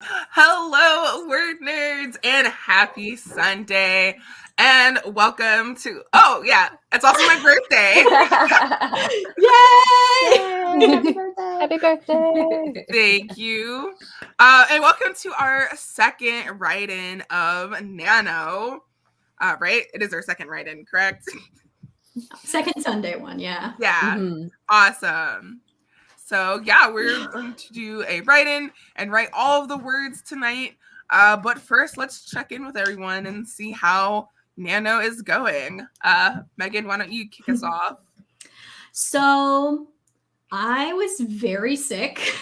Hello, word nerds, and happy Sunday. And welcome to, oh, yeah, it's also my birthday. Yay! Happy birthday! Happy birthday! Thank you. And welcome to our second write-in of Nano. Right? It is our second write-in, correct? Second Sunday one, yeah. Yeah. Mhm. Awesome. So, yeah, we're going to do a write-in and write all of the words tonight. But first, let's check in with everyone and see how Nano is going. Megan, why don't you kick us off? So I was very sick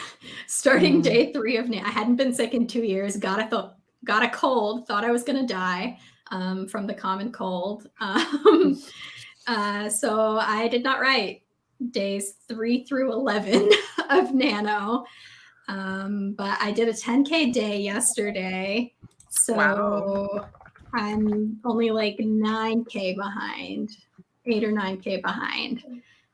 starting day 3 of I hadn't been sick in 2 years. Got a cold. Thought I was gonna die from the common cold. So I did not write days 3 through 11 of Nano. But I did a 10K day yesterday. So Wow. I'm only like 9K behind, 8 or 9K behind.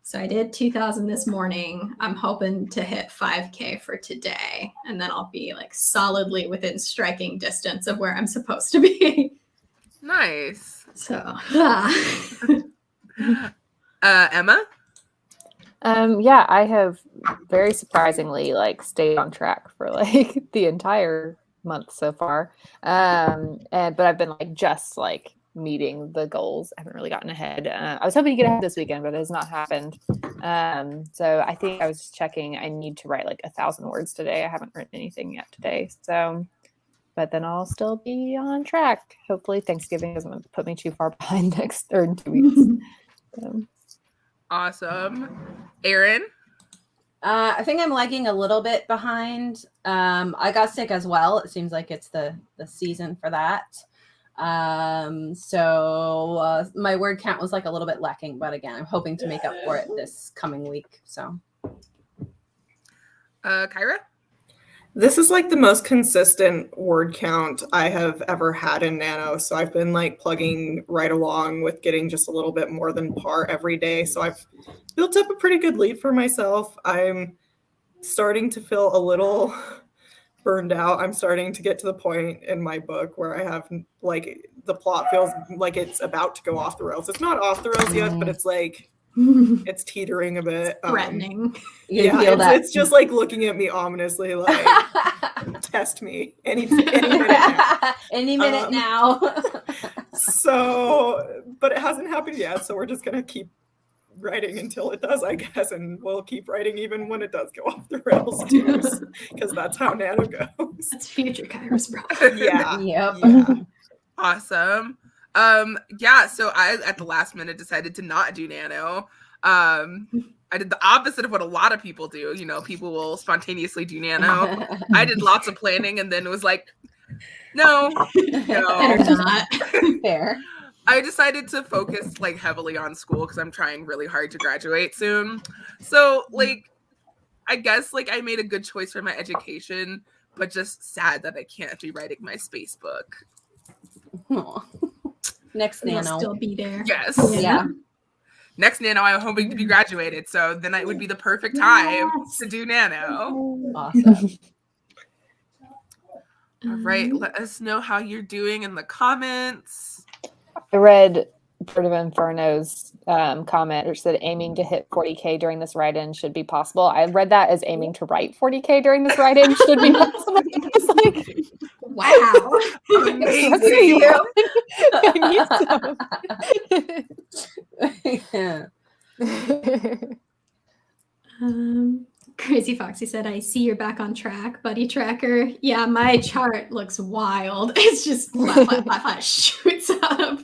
So I did 2,000 this morning. I'm hoping to hit 5K for today. And then I'll be like solidly within striking distance of where I'm supposed to be. Nice. So, Emma? Yeah, I have very surprisingly stayed on track for the entire month so far. But I've been just meeting the goals. I haven't really gotten ahead. I was hoping to get ahead this weekend, but it has not happened. So I think I was just checking. I need to write 1,000 words today. I haven't written anything yet today. So, but then I'll still be on track. Hopefully Thanksgiving doesn't put me too far behind in 2 weeks. So. Awesome. Erin? I think I'm lagging a little bit behind. I got sick as well. It seems like it's the season for that. So my word count was a little bit lacking, but again, I'm hoping to make up for it this coming week. So, Kyra? This is the most consistent word count I have ever had in Nano. So I've been plugging right along with getting just a little bit more than par every day. So I've built up a pretty good lead for myself. I'm starting to feel a little burned out. I'm starting to get to the point in my book where I have the plot feels like it's about to go off the rails. It's not off the rails yet, but it's it's teetering a bit. threatening. It's just looking at me ominously, test me any minute now. Any minute now. So, but it hasn't happened yet. So we're just gonna keep writing until it does, I guess, and we'll keep writing even when it does go off the rails too, because that's how Nano goes. That's future Kyra's problem. Yeah. Yep. Yeah. Awesome. Yeah, so I at the last minute decided to not do Nano. I did the opposite of what a lot of people do. People will spontaneously do Nano. I did lots of planning and then it was no. Better not. Fair. I decided to focus heavily on school because I'm trying really hard to graduate soon. So I guess I made a good choice for my education, but just sad that I can't be writing my space book. Aww. Next It'll Nano. still be there. Yes. Yeah. Next Nano, I'm hoping to be graduated, so then it would be the perfect time to do Nano. Awesome. All right, let us know how you're doing in the comments. I read Bird of Inferno's comment, which said aiming to hit 40K during this write-in should be possible. I read that as aiming to write 40K during this write-in should be possible. It's wow. Amazing. Yeah. Crazy Foxy said, I see you're back on track, buddy tracker. Yeah, my chart looks wild. It's just flat, shoots up.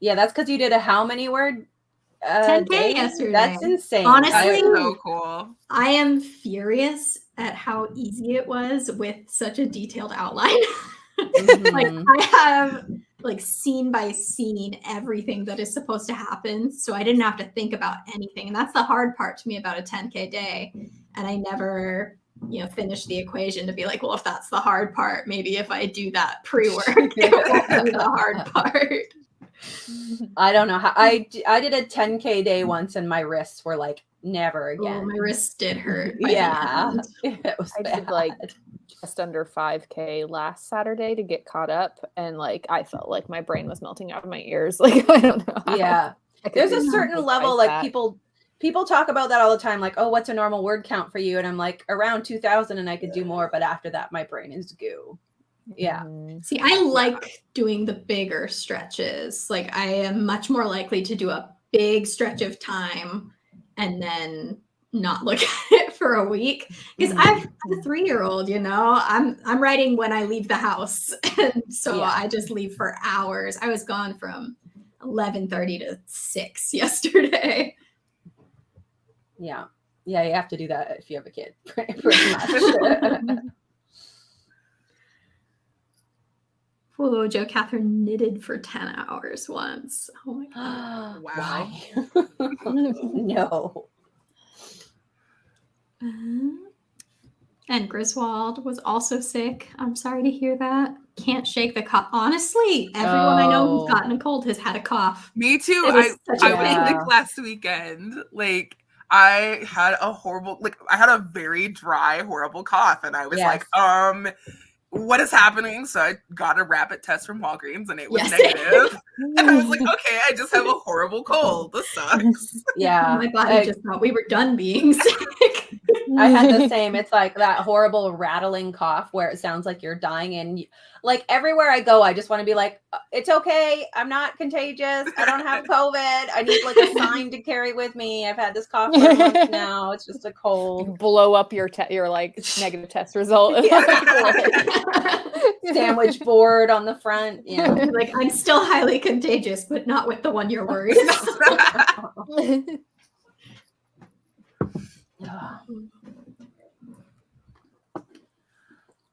Yeah, that's because you did a how many word 10K day? yesterday. That's insane. Honestly, That is so cool. I am furious at how easy it was with such a detailed outline. I have scene by scene everything that is supposed to happen, so I didn't have to think about anything, and that's the hard part to me about a 10K day. And I never finish the equation to be well, if that's the hard part, maybe if I do that pre-work it won't be the hard part. I don't know how I did a 10K day once and my wrists were like never Oh, again. my wrist did hurt. By the Yeah. end. It was I bad. did like just under 5K last Saturday to get caught up, and like I felt like my brain was melting out of my ears. Like I don't know. Yeah. There's a certain level, like people talk about that all the time, like, oh, what's a normal word count for you? And I'm like, around 2,000 and I could do more, but after that my brain is goo. Yeah. See, I like doing the bigger stretches. Like I am much more likely to do a big stretch of time and then not look at it for a week. Because I've a 3-year-old, you know, I'm writing when I leave the house. And so I just leave for hours. I was gone from 11:30 to 6 yesterday. Yeah. Yeah, you have to do that if you have a kid. Pretty much. Whoa, Joe Catherine knitted for 10 hours once. Oh my god. Wow. No. And Griswold was also sick. I'm sorry to hear that. Can't shake the cough. Honestly, everyone I know who's gotten a cold has had a cough. Me too. It I was such a was thing. sick last weekend. Like I had a very dry, horrible cough, and I was like, what is happening? So I got a rapid test from Walgreens, and it was negative. And I was like, okay, I just have a horrible cold. This sucks. Yeah. My body just thought we were done being sick. I had the same. It's like that horrible rattling cough where it sounds like you're dying. And like everywhere I go, I just want to be like, it's okay. I'm not contagious. I don't have COVID. I need like a sign to carry with me. I've had this cough for a month now. It's just a cold. Blow up your like negative test result. Sandwich board on the front. Yeah. Like, I'm still highly contagious, but not with the one you're worried about.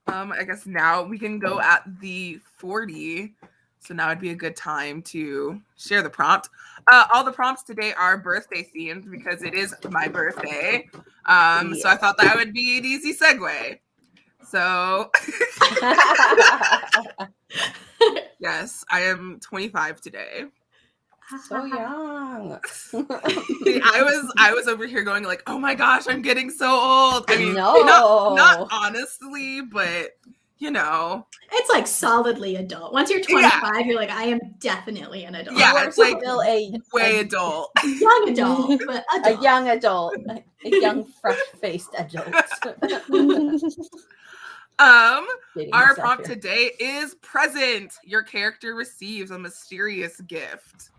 I guess now we can go at the 40. So now would be a good time to share the prompt. All the prompts today are birthday themed because it is my birthday. So I thought that would be an easy segue. So yes, I am 25 today. So young. I was over here going like, oh my gosh, I'm getting so old. I mean, No. not honestly, but you know, it's like solidly adult. Once you're 25, you're like, I am definitely an adult. Yeah, it's like still a way adult. Young adult, but adult. A young adult, a young, fresh-faced adult. Our prompt today is present. Your character receives a mysterious gift.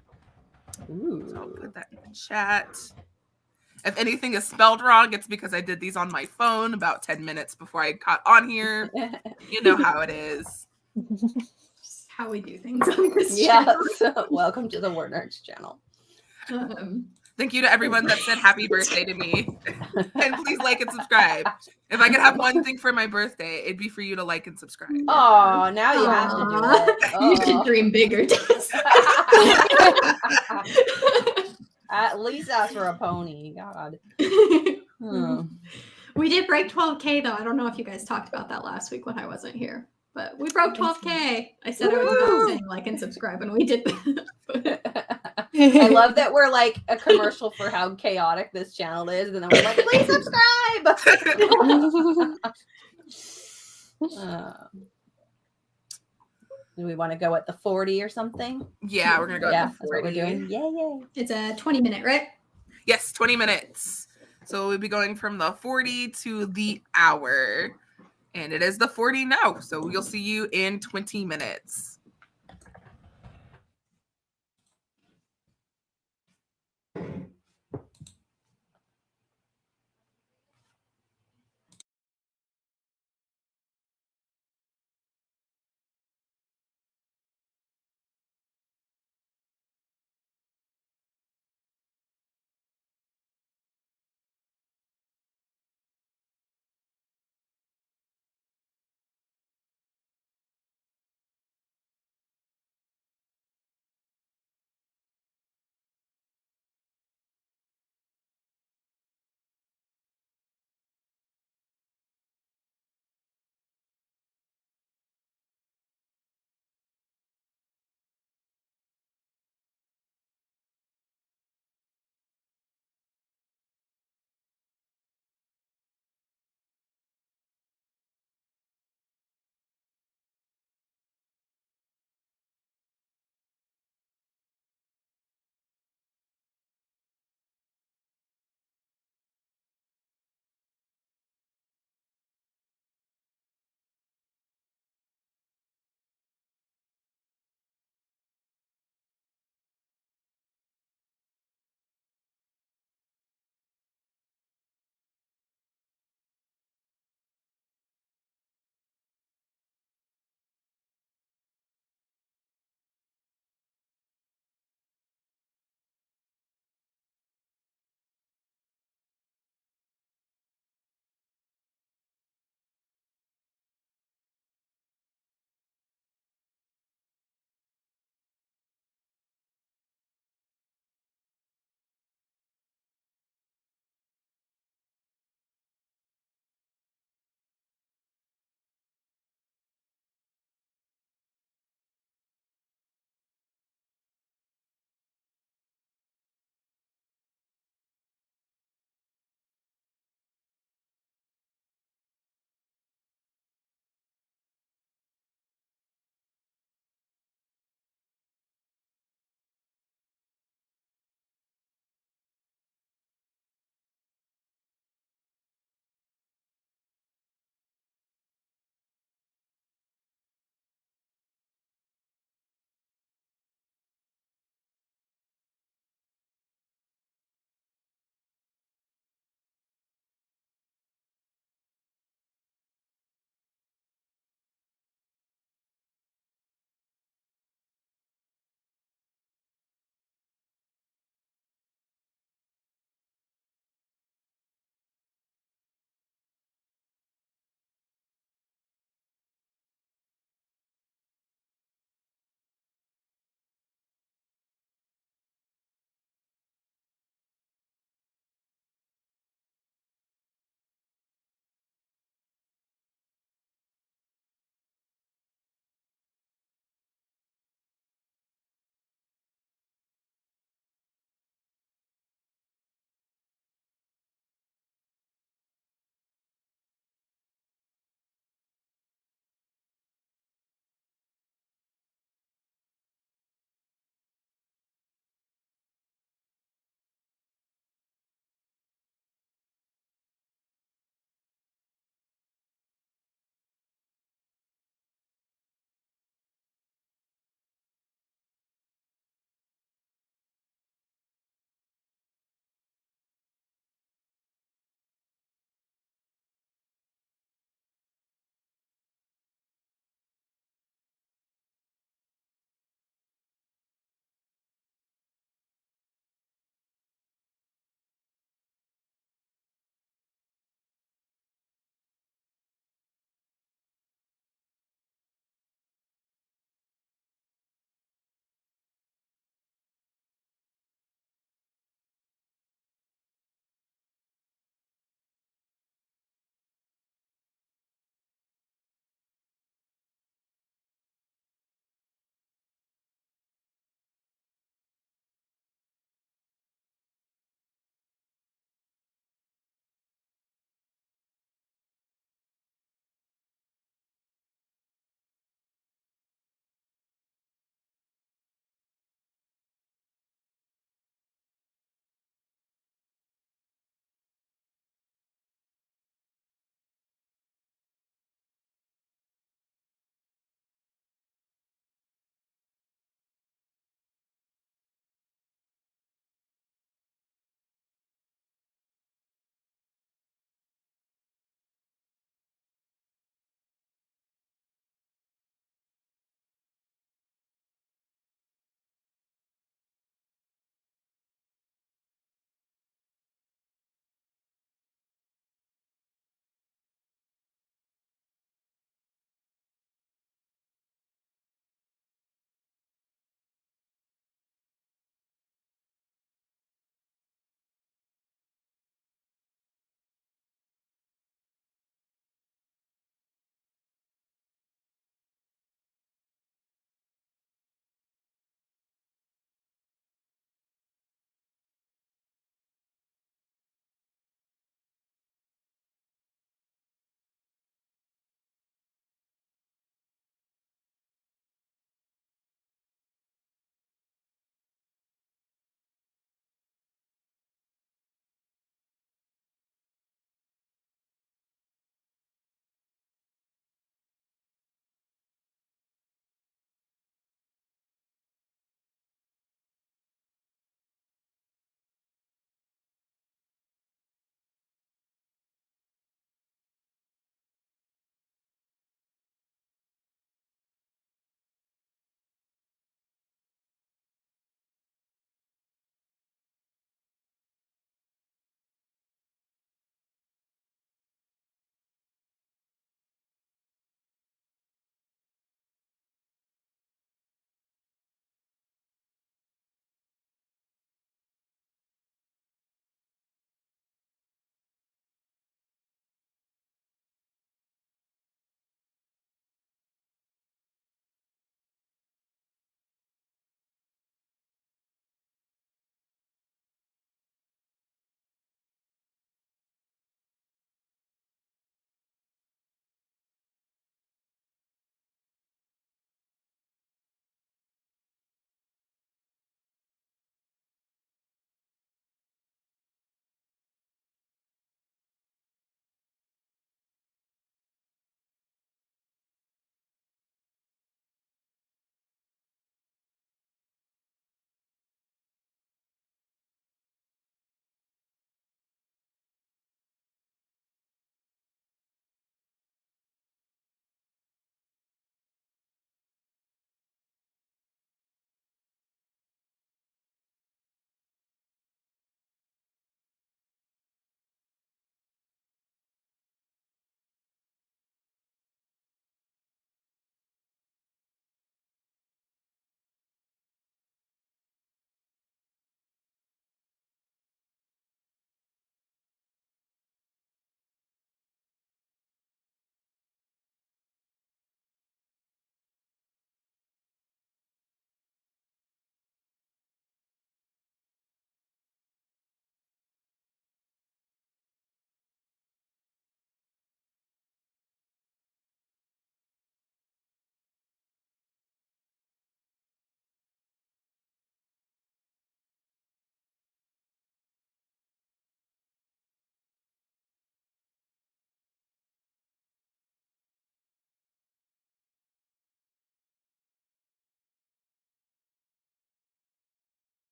Ooh. So I'll put that in the chat. If anything is spelled wrong, it's because I did these on my phone about 10 minutes before I got on here. You know how it is. Just how we do things on this channel. So welcome to the WordNerd channel. Thank you to everyone that said happy birthday to me. And please like and subscribe. If I could have one thing for my birthday, it'd be for you to like and subscribe. Oh, now you have to do it. You should dream bigger, Tess. At least ask for a pony. God. We did break 12K though. I don't know if you guys talked about that last week when I wasn't here, but we broke 12K. I said I was about saying like and subscribe, and we did that. I love that we're like a commercial for how chaotic this channel is, and then we're like, please subscribe. Do we want to go at the 40 or something? Yeah, we're gonna go at the 40. That's what we're doing. Yay. It's a 20-minute, right? Yes, 20 minutes. So we'll be going from the 40 to the hour. And it is the 40 now. So we'll see you in 20 minutes.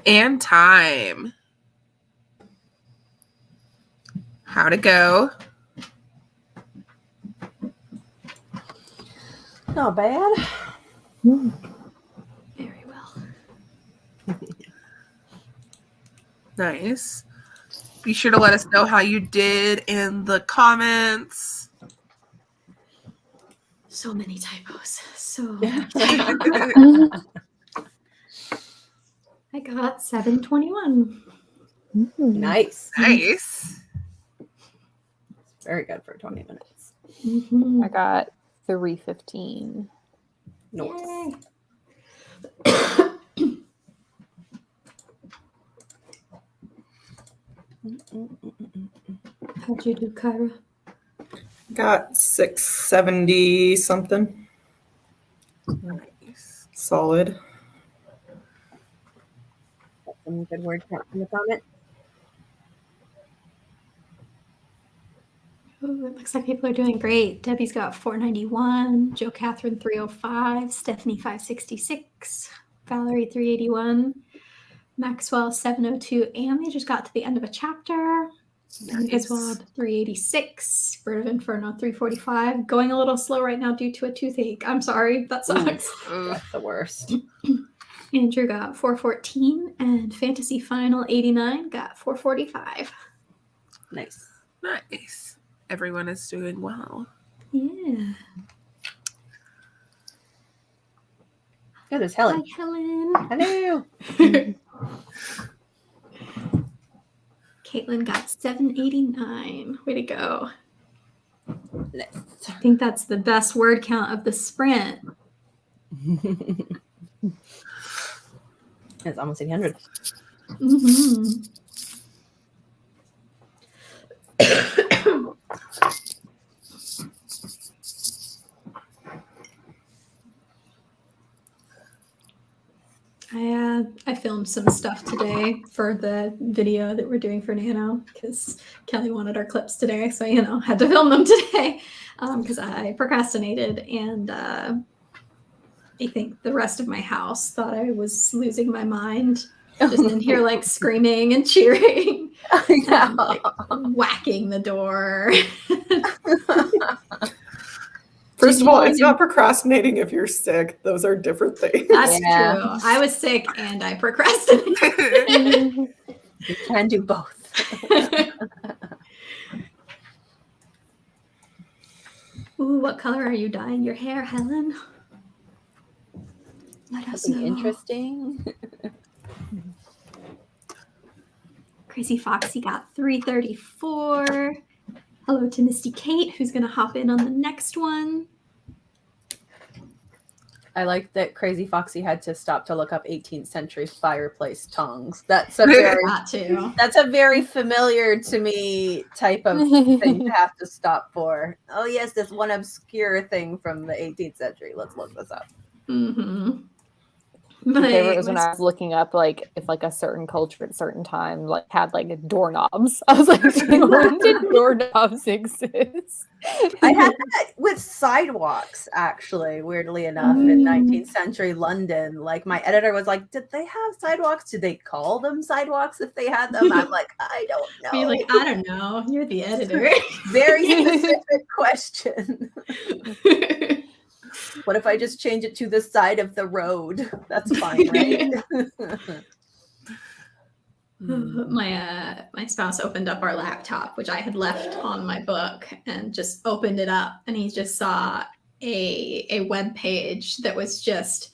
And time. How'd it go? Not bad. Very well. Nice. Be sure to let us know how you did in the comments. So many typos. So many typos. I got 721. Nice. Nice. Very good for 20 minutes. Mm-hmm. I got 315. Nice. How'd you do, Kyra? Got 670 something. Nice. Solid. Some good word count in the comment. Ooh, it looks like people are doing great. Debbie's got 491, Joe Catherine 305, Stephanie 566, Valerie 381, Maxwell 702, and they just got to the end of a chapter. Griswold 386, Bird of Inferno 345. Going a little slow right now due to a toothache. I'm sorry, that sucks. That's the worst. Andrew got 414, and Fantasy Final 89 got 445. Nice. Nice. Everyone is doing well. Yeah. Good as Helen. Hi, Helen. Hello. Caitlin got 789. Way to go. Nice. I think that's the best word count of the sprint. It's almost 800. Mm-hmm. I filmed some stuff today for the video that we're doing for Nano because Kelly wanted our clips today, so had to film them today because I procrastinated, and I think the rest of my house thought I was losing my mind, just in here like screaming and cheering, and, like, whacking the door. First of all, it's not procrastinating if you're sick. Those are different things. That's true. I was sick and I procrastinated. You can do both. Ooh, what color are you dyeing your hair, Helen? Let us know. Something interesting. Crazy Foxy got 334. Hello to Misty Kate, who's going to hop in on the next one. I like that Crazy Foxy had to stop to look up 18th century fireplace tongues. That's a very familiar to me type of thing to have to stop for. Oh yes, this one obscure thing from the 18th century. Let's look this up. Mm-hmm. My favorite was when I was looking up like if like a certain culture at a certain time like had like doorknobs. I was like, when did doorknobs exist? I had that with sidewalks, actually, weirdly enough, in 19th century London. Like my editor was like, did they have sidewalks? Did they call them sidewalks if they had them? I'm like, I don't know. You're like, I don't know. You're the editor. Very specific question. What if I just change it to the side of the road? That's fine, right? My spouse opened up our laptop, which I had left on my book, and just opened it up, and he just saw a web page that was just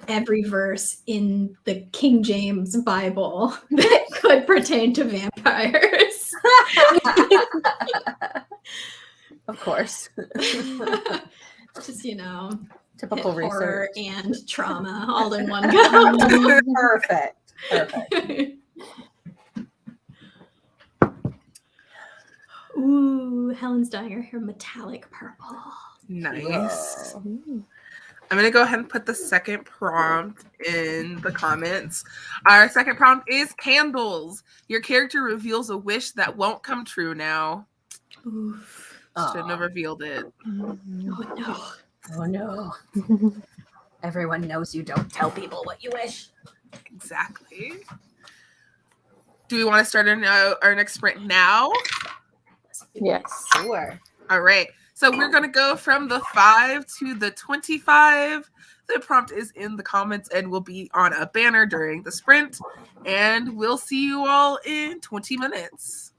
every verse in the King James Bible that could pertain to vampires. Of course. Just, typical horror research and trauma all in one go. Perfect. Ooh, Helen's dyeing her hair metallic purple. Nice. Whoa. I'm going to go ahead and put the second prompt in the comments. Our second prompt is candles. Your character reveals a wish that won't come true now. Oof. Shouldn't have revealed it. Oh no. Oh no. Everyone knows you don't tell people what you wish. Exactly. Do we want to start our next sprint now? Yes. Sure. All right. So we're going to go from the 5 to the 25. The prompt is in the comments and will be on a banner during the sprint. And we'll see you all in 20 minutes.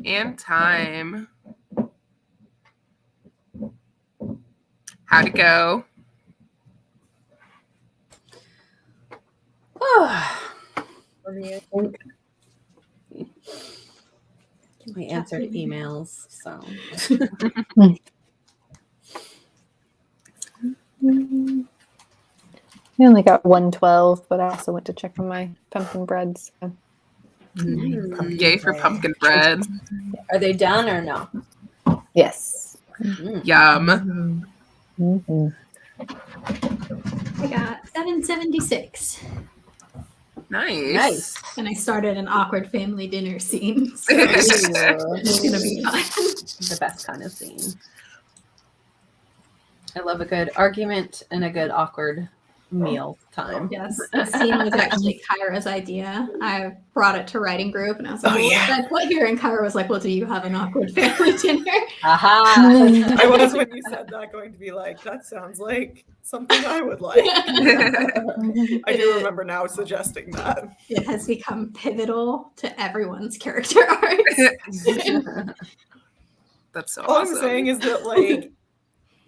And time. How'd it go? What do you think? We answered emails, so. I only got 112, but I also went to check on my pumpkin bread. So. Yay for pumpkin bread. Are they done or no? Yes. Yum. Mm-hmm. I got 776. Nice. And I started an awkward family dinner scene. So it's going to be fun. The best kind of scene. I love a good argument and a good awkward meal time. Yes, the scene was actually Kyra's idea. I brought it to writing group and I was like, what should I put here? And Kyra was like, well, do you have an awkward family dinner? Aha! I was, when you said that, going to be like, that sounds like something I would like. I do remember now suggesting that. It has become pivotal to everyone's character arcs. That's so All awesome. I'm saying is that, like,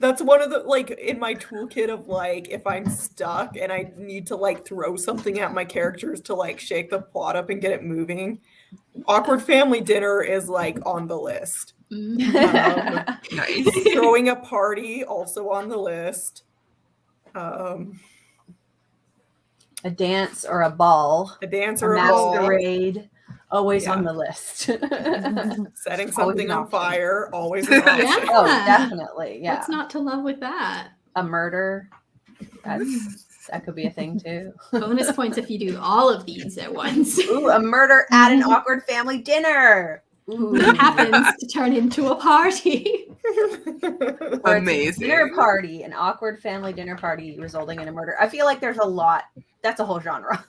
that's one of the, like, in my toolkit of, like, if I'm stuck and I need to, like, throw something at my characters to, like, shake the plot up and get it moving, awkward family dinner is, like, on the list. Nice. Throwing a party, also on the list. A dance or a ball. A dance A or a ball. masquerade. Always on the list. Setting something on option. fire, always an option. Yeah. Oh, definitely. Yeah. What's not to love with that? A murder. That could be a thing too. Bonus points if you do all of these at once. Ooh, a murder at an awkward family dinner. Ooh. What happens to turn into a party? Or it's Amazing. a dinner party, an awkward family dinner party resulting in a murder. I feel like there's a lot. That's a whole genre.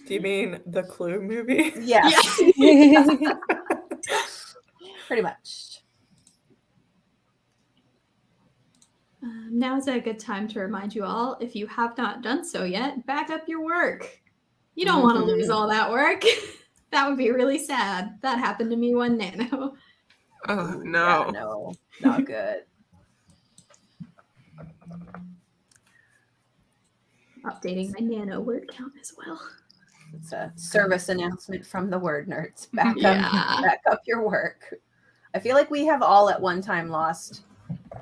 Do you mean the Clue movie? Yes. Pretty much. Now is a good time to remind you all, if you have not done so yet, back up your work. You don't want to lose all that work. That would be really sad. That happened to me one nano. Oh, no. Yeah, no, not good. Updating my nano word count as well. It's a service announcement from the word nerds. Back up your work. I feel like we have all at one time lost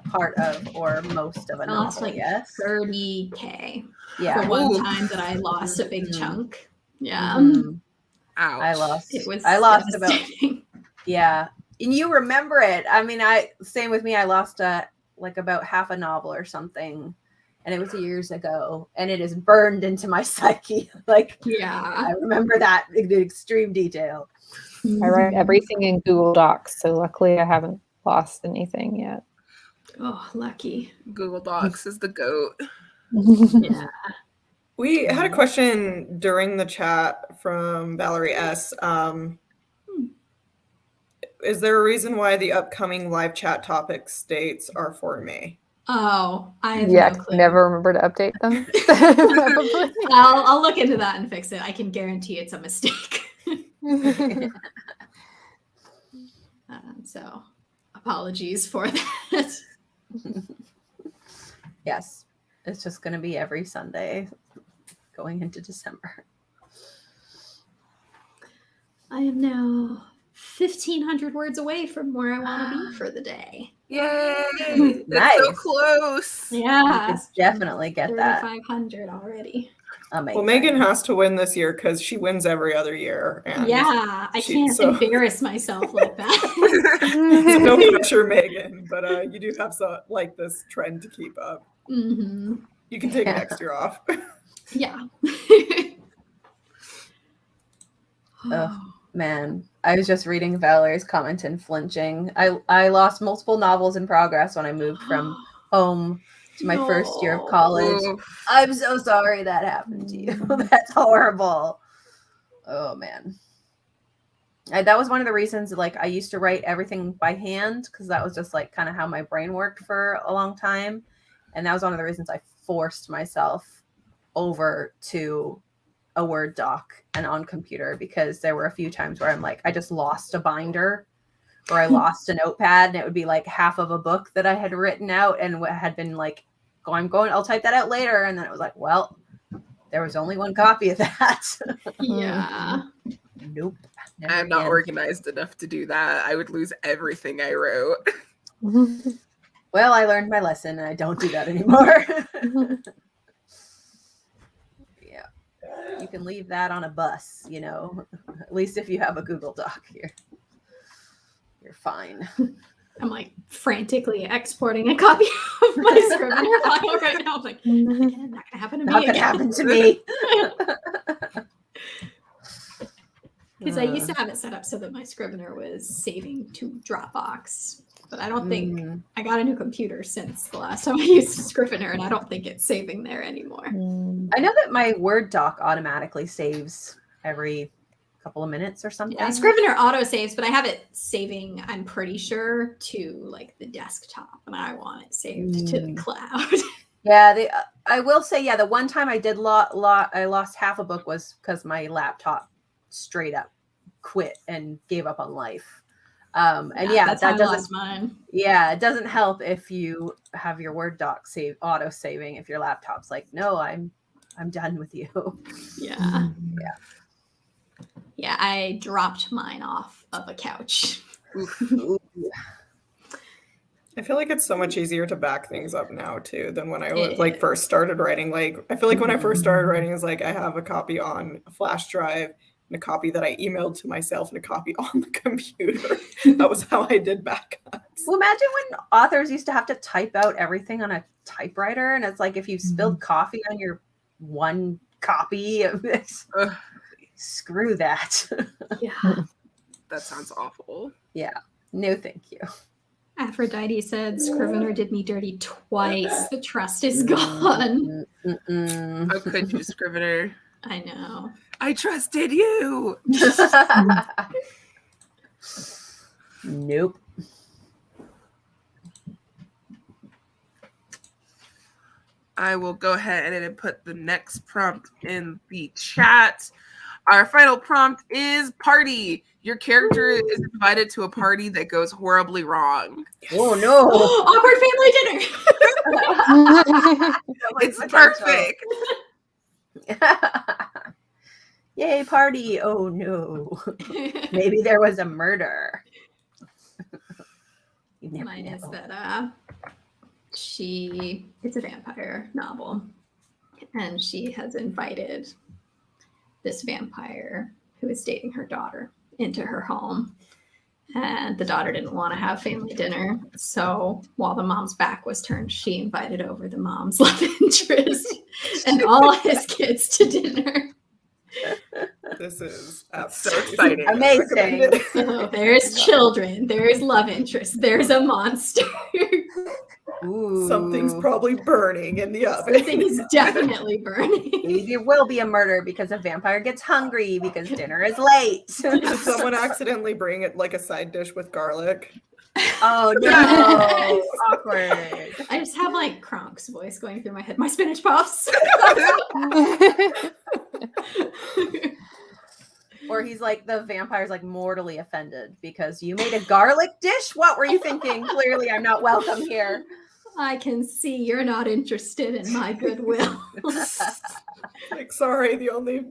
part of or most of a I lost novel, like yes? 30K Yeah. for one Ooh. time that I lost a big chunk. Yeah. Mhm. Ouch. I lost about, devastating. yeah. And you remember it. I mean, same with me. I lost like about half a novel or something. And it was years ago. And it is burned into my psyche. Like, Yeah. I remember that in extreme detail. I write everything in Google Docs, so luckily I haven't lost anything yet. Oh, lucky. Google Docs is the GOAT. Yeah. We had a question during the chat from Valerie S. Is there a reason why the upcoming live chat topics dates are for me? Oh, I have Yeah, no clue. never remember to update them. I'll look into that and fix it. I can guarantee it's a mistake. So apologies for that. Yes. It's just going to be every Sunday going into December. I am now 1,500 words away from where I want to be for the day. Yay! Nice. That's so close. Yeah. You could definitely get that. 3,500 already. Amazing. Well, Megan has to win this year because she wins every other year. And Yeah, I can't embarrass myself like that. so no pressure, Megan, but you do have like this trend to keep up. Mm-hmm. You can take next year off. Yeah. Oh, man. I was just reading Valerie's comment and flinching. I lost multiple novels in progress when I moved from home to my first year of college. Ooh. I'm so sorry that happened to you. That's horrible. Oh, man. That was one of the reasons, like, I used to write everything by hand because that was just, like, kind of how my brain worked for a long time. And that was one of the reasons I forced myself over to a Word doc and on computer, because there were a few times where I'm like, I just lost a binder or I lost a notepad, and it would be like half of a book that I had written out and had been like, I'll type that out later. And then it was like, well, there was only one copy of that. Yeah. Nope. I'm not organized enough to do that. I would lose everything I wrote. Well, I learned my lesson and I don't do that anymore. Yeah. You can leave that on a bus, you know, at least if you have a Google Doc here. You're fine. I'm like frantically exporting a copy of my Scrivener file right now. I'm like, not gonna happen to me. Not gonna happen to me. Because I used to have it set up so that my Scrivener was saving to Dropbox. But I don't think I got a new computer since the last time I used Scrivener, and I don't think it's saving there anymore. I know that my Word doc automatically saves every couple of minutes or something. Yeah, Scrivener auto saves, but I have it saving, I'm pretty sure, to like the desktop, and I want it saved to the cloud. Yeah, I will say, yeah, the one time I did I lost half a book was because my laptop straight up quit and gave up on life. And that's that how I doesn't lost mine. Yeah, it doesn't help if you have your Word doc auto saving if your laptop's like, no, I'm done with you. Yeah. I dropped mine off of a couch. I feel like it's so much easier to back things up now too than when I was like first started writing. Like I feel like when I first started writing, it's like I have a copy on a flash drive and a copy that I emailed to myself and a copy on the computer. That was how I did backups. Well, imagine when authors used to have to type out everything on a typewriter, and it's like if you spilled coffee on your one copy of this, screw that. Yeah. That sounds awful. Yeah. No, thank you. Aphrodite said Scrivener did me dirty twice. The trust is gone. How could you, Scrivener? I know. I trusted you. Nope. I will go ahead and put the next prompt in the chat. Our final prompt is party. Your character is invited to a party that goes horribly wrong. Oh no. Awkward family dinner. It's perfect. Yay, party. Oh no. Maybe there was a murder. Mine is that it's a vampire novel, and she has invited this vampire who is dating her daughter into her home, and the daughter didn't want to have family dinner, so while the mom's back was turned, she invited over the mom's love interest and all his kids to dinner. This is so exciting. Amazing. So there's children, there's love interest, there's a monster. Ooh. Something's probably burning in the oven. Something's definitely burning. Maybe there will be a murder because a vampire gets hungry because dinner is late. Did someone accidentally bring it like a side dish with garlic? Oh no. Awkward. I just have like Kronk's voice going through my head. My spinach puffs. Or he's like, the vampire's like mortally offended because you made a garlic dish? What were you thinking? Clearly I'm not welcome here. I can see you're not interested in my goodwill. Like, sorry, the only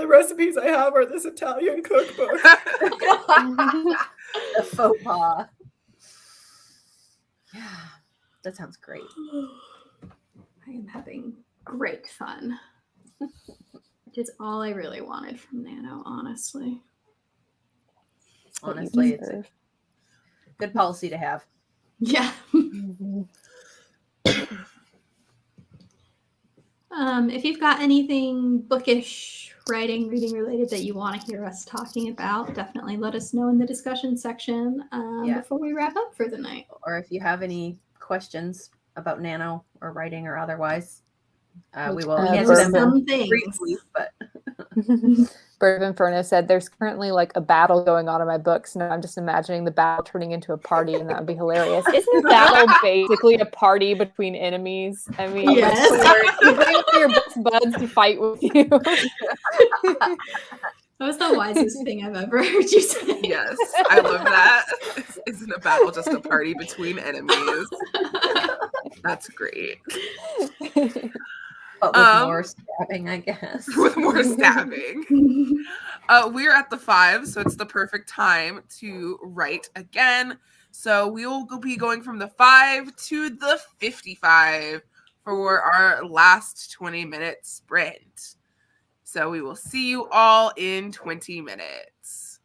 recipes I have are this Italian cookbook. The faux pas. Yeah, that sounds great. I am having great fun. Which is all I really wanted from Nano, honestly. Honestly, it's a good policy to have. Yeah. If you've got anything bookish, writing, reading related that you want to hear us talking about, definitely let us know in the discussion section before we wrap up for the night. Or if you have any questions about Nano or writing or otherwise, we will answer them some things. briefly, but Bird of Inferno said, there's currently like a battle going on in my books, and I'm just imagining the battle turning into a party, and that would be hilarious. Isn't a battle basically a party between enemies? I mean, Yes. you bring all your best buds to fight with you. That was the wisest thing I've ever heard you say. Yes, I love that. Isn't a battle just a party between enemies? That's great. But with more stabbing, I guess. With more stabbing. We're at the 5, so it's the perfect time to write again. So we will be going from the 5 to the 55 for our last 20-minute sprint. So we will see you all in 20 minutes.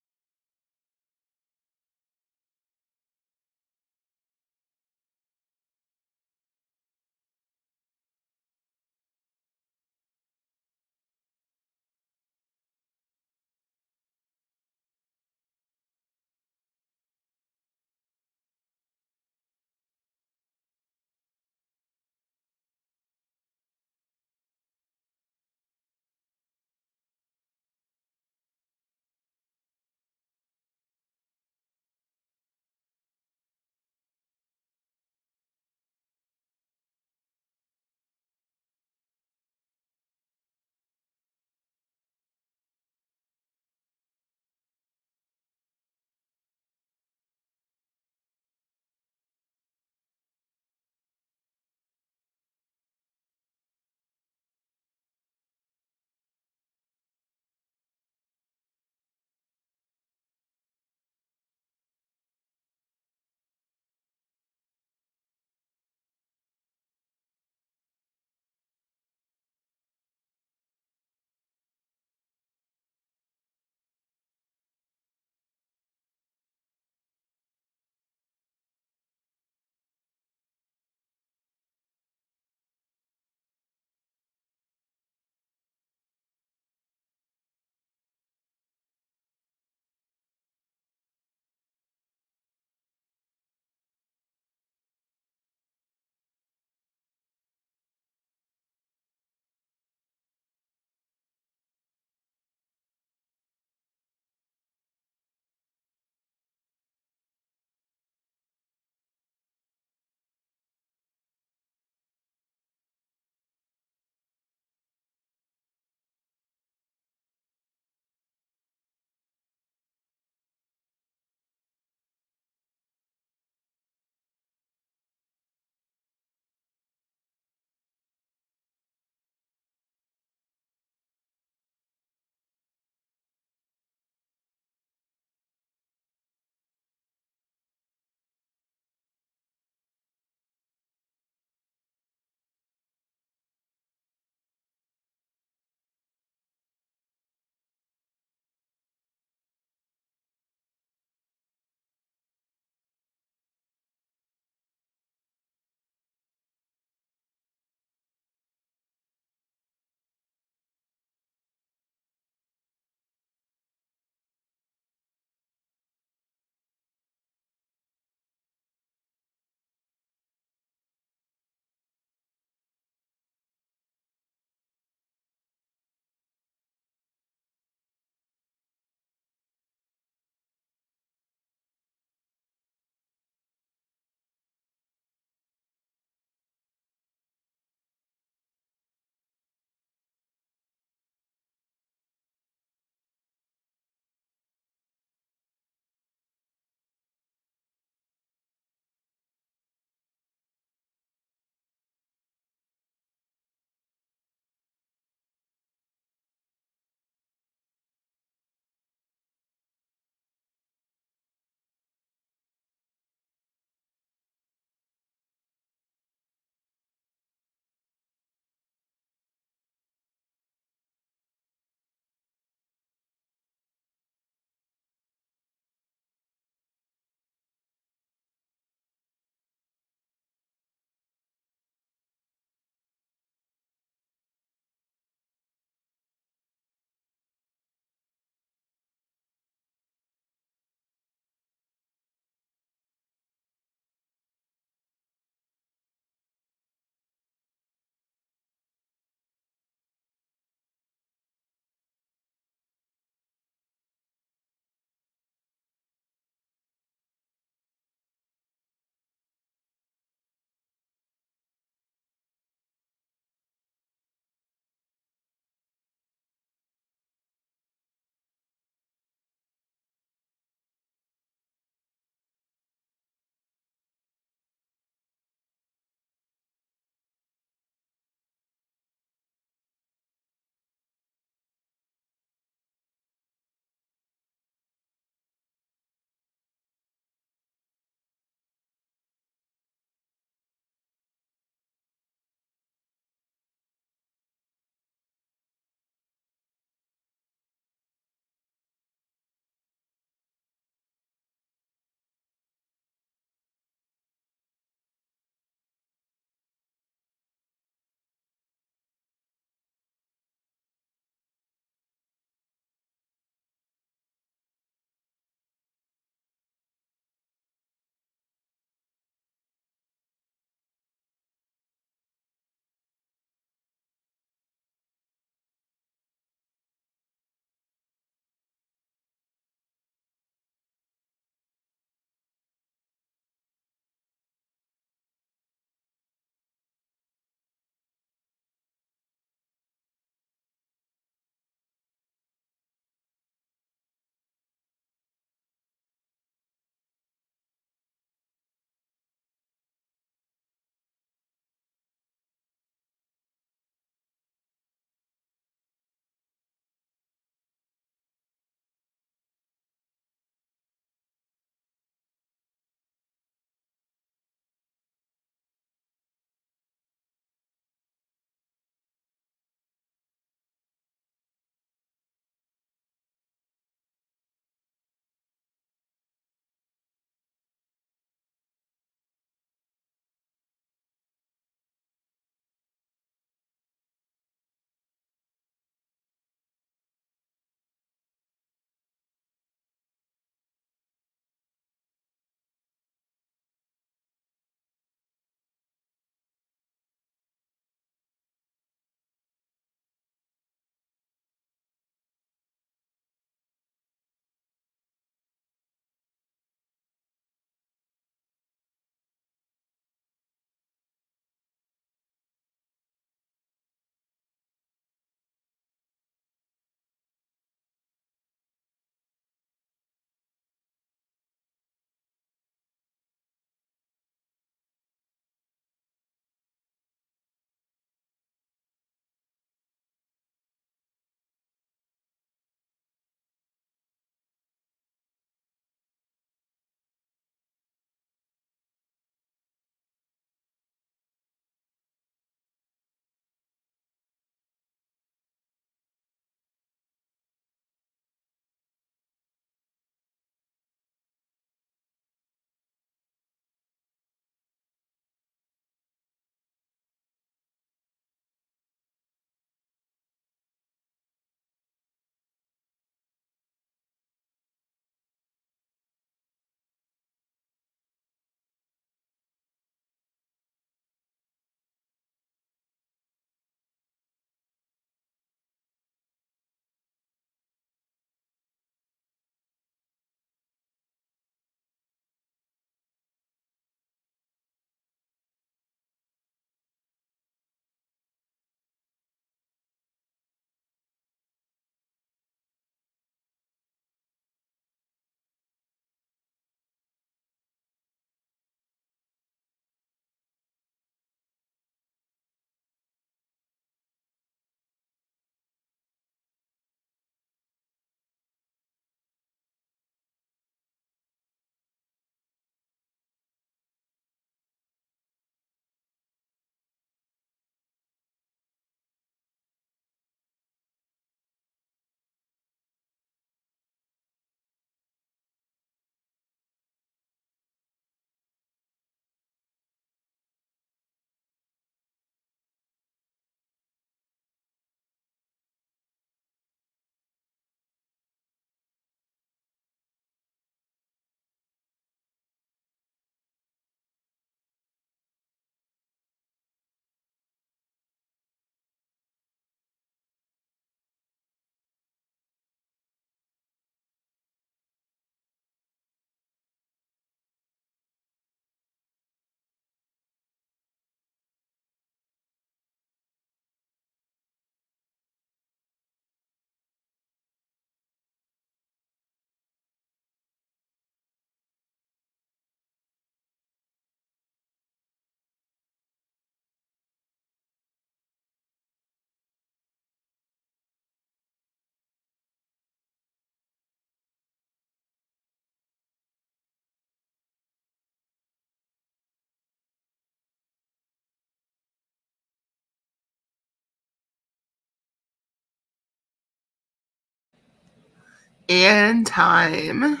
And time.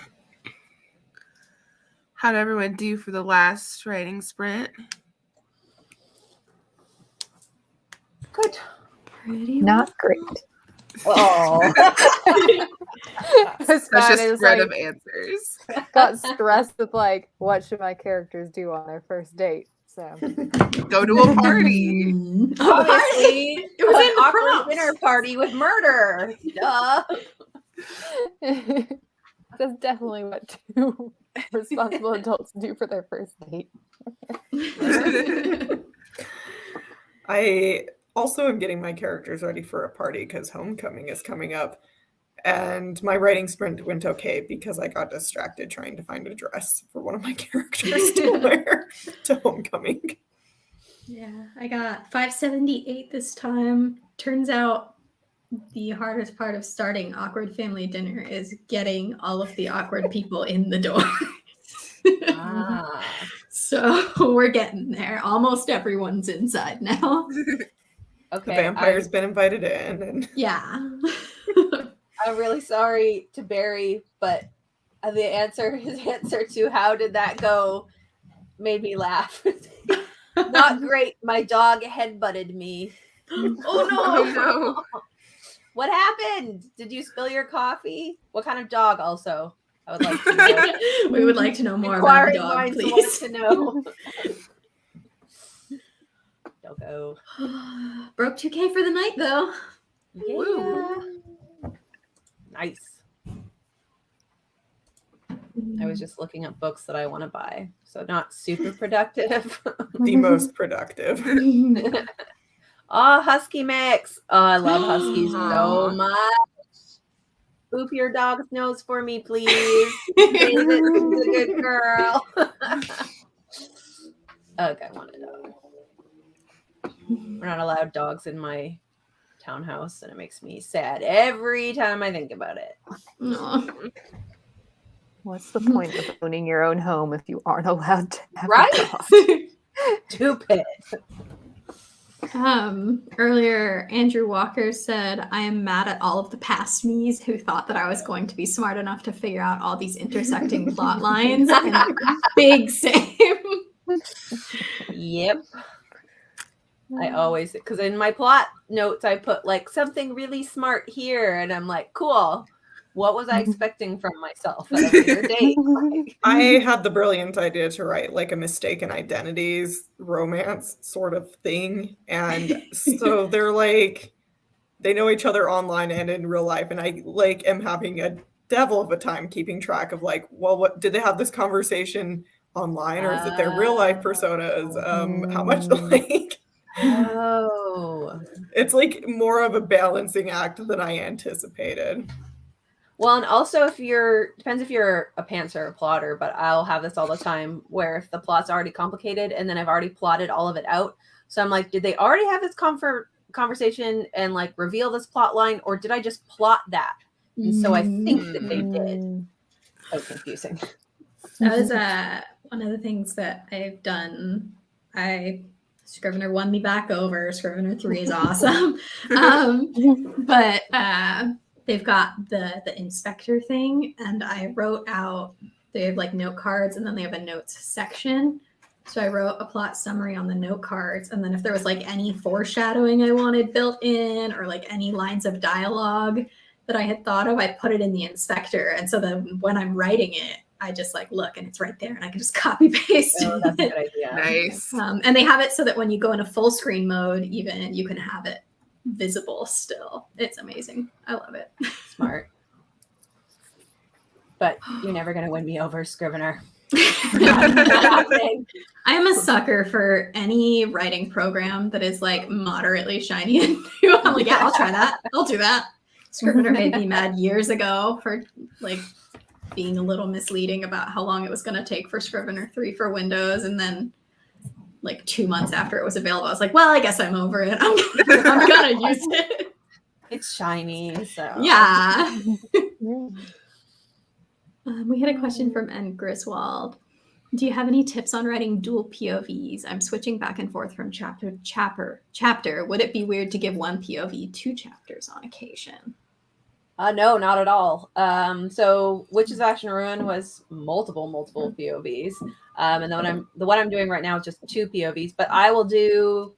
How'd everyone do for the last writing sprint? Good. Pretty Not great. Oh. This Such man a is spread like of answers. got stressed with like, what should my characters do on their first date? So Go to a party. Obviously, It was in the awkward prompt. dinner party with murder. Duh. that's definitely what two responsible adults do for their first date. I also am getting my characters ready for a party because homecoming is coming up. And my writing sprint went okay because I got distracted trying to find a dress for one of my characters to wear to homecoming. Yeah, I got 578 this time. Turns out the hardest part of starting awkward family dinner is getting all of the awkward people in the door. Ah. So we're getting there. Almost everyone's inside now. Okay. The vampire's been invited in. And Yeah. I'm really sorry to Barry, but his answer to how did that go made me laugh. Not great. My dog headbutted me. Oh Oh no. no. What happened? Did you spill your coffee? What kind of dog also? I would like to know. We would like to know more about the Inquiring dog, minds want please. to know. Doggo. Broke 2K for the night though. Yeah. Nice. I was just looking up books that I want to buy. So not super productive. the most productive. Oh, Husky mix. Oh, I love Huskies so Aw. much. Boop your dog's nose for me, please. She's a good girl. Okay, I want a dog. We're not allowed dogs in my townhouse, and it makes me sad every time I think about it. Aw. What's the point of owning your own home if you aren't allowed to have Right? a dog? Stupid. Earlier, Andrew Walker said, I am mad at all of the past me's who thought that I was going to be smart enough to figure out all these intersecting plot lines. And big same. Yep. I always, because in my plot notes, I put like something really smart here, and I'm like, cool. What was I expecting from myself at a later date? I had the brilliant idea to write like a mistaken identities romance sort of thing. And so they're like, they know each other online and in real life. And I like am having a devil of a time keeping track of like, well, what did they have this conversation online or is it their real life personas? How much like Oh. it's like more of a balancing act than I anticipated. Well, and also depends if you're a pantser or a plotter, but I'll have this all the time where if the plot's already complicated and then I've already plotted all of it out. So I'm like, did they already have this conversation and like reveal this plot line, or did I just plot that? And so I think that they did. So confusing. That was one of the things that I've done. Scrivener won me back over. Scrivener 3 is awesome. But they've got the inspector thing, and I wrote out, they have like note cards, and then they have a notes section. So I wrote a plot summary on the note cards, and then if there was like any foreshadowing I wanted built in, or like any lines of dialogue that I had thought of, I put it in the inspector. And so then when I'm writing it, I just like look and it's right there and I can just copy paste Oh, that's a it. good idea. Nice. And they have it so that when you go into full screen mode, even you can have it visible still. It's amazing. I love it. Smart. But you're never going to win me over, Scrivener. I am a sucker for any writing program that is like moderately shiny and new. I'm like, yeah, I'll try that. I'll do that. Scrivener made me mad years ago for like being a little misleading about how long it was going to take for Scrivener 3 for Windows. And then like 2 months after it was available, I was like, well, I guess I'm over it. I'm going to use it. It's shiny, so. Yeah. We had a question from N. Griswold. Do you have any tips on writing dual POVs? I'm switching back and forth from chapter to chapter. Would it be weird to give one POV 2 chapters on occasion? No, not at all. So Witches of Ash and Ruin was multiple POVs. And the one I'm doing right now is just 2 POVs, but I will do,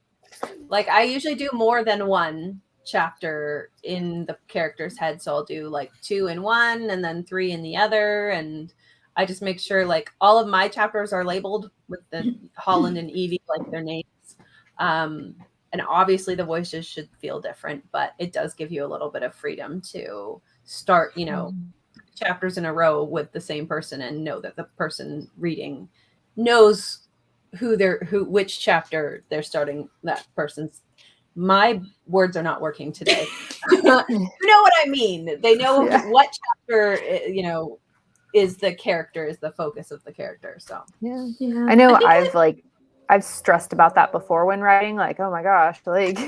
like, I usually do more than one chapter in the character's head. So I'll do like 2 in one and then 3 in the other. And I just make sure like all of my chapters are labeled with the Holland and Evie, like their names. And obviously the voices should feel different, but it does give you a little bit of freedom to start, you know, chapters in a row with the same person and know that the person reading knows which chapter they're starting that person's. My words are not working today. You know what I mean? They know what chapter, you know, is the focus of the character. So yeah. I know I've stressed about that before when writing, like, oh my gosh, like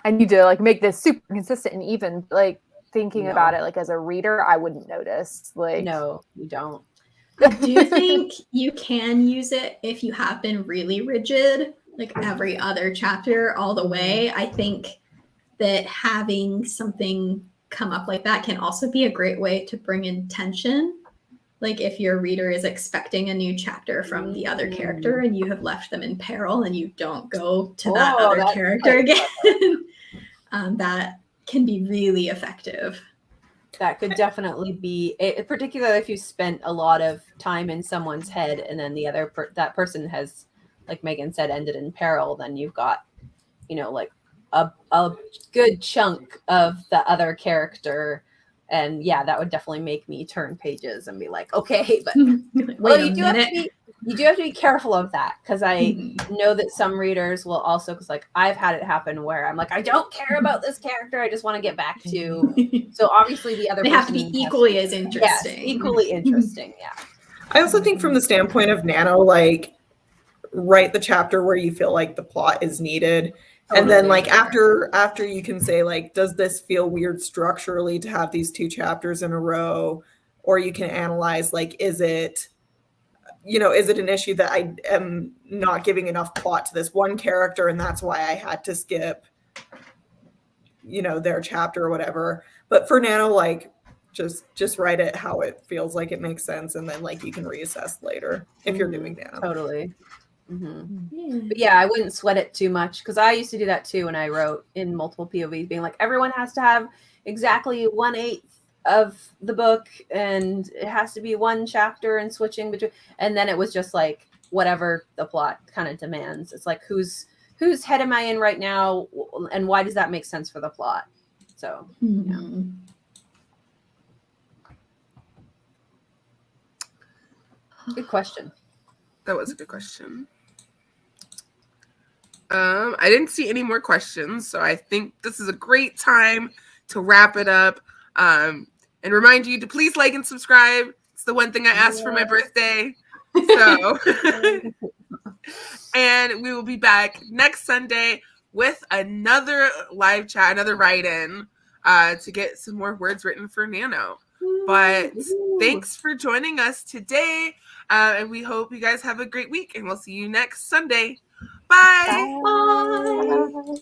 I need to like make this super consistent, and even like thinking about it like as a reader, I wouldn't notice. Like, no, you don't. I do think you can use it if you have been really rigid, like every other chapter all the way. I think that having something come up like that can also be a great way to bring in tension. Like if your reader is expecting a new chapter from the other character and you have left them in peril and you don't go to that other character again, that can be really effective. That could definitely be, particularly if you spent a lot of time in someone's head and then that person has, like Megan said, ended in peril, then you've got, you know, like a good chunk of the other character. And yeah, that would definitely make me turn pages and be like, okay, but you do have to be careful of that, because I know that some readers will also, because like I've had it happen where I'm like, I don't care about this character, I just want to get back to. So obviously the other they have to be equally as interesting. Yes, equally interesting. Yeah. I also think from the standpoint of Nano, like write the chapter where you feel like the plot is needed. And then like after you can say like, does this feel weird structurally to have these 2 chapters in a row? Or you can analyze like, is it an issue that I am not giving enough plot to this one character and that's why I had to skip, you know, their chapter or whatever. But for Nano, like just write it how it feels like it makes sense, and then like you can reassess later if you're doing Nano. Totally. But yeah, I wouldn't sweat it too much, because I used to do that too when I wrote in multiple POVs, being like, everyone has to have exactly 1/8 of the book and it has to be one chapter and switching between, and then it was just like whatever the plot kind of demands. It's like whose head am I in right now, and why does that make sense for the plot? So Good question. That was a good question. I didn't see any more questions, so I think this is a great time to wrap it up. And remind you to please like and subscribe. It's the one thing I asked for my birthday. So, and we will be back next Sunday with another live chat, another write-in, to get some more words written for Nano. But thanks for joining us today. And we hope you guys have a great week, and we'll see you next Sunday. Bye. Bye.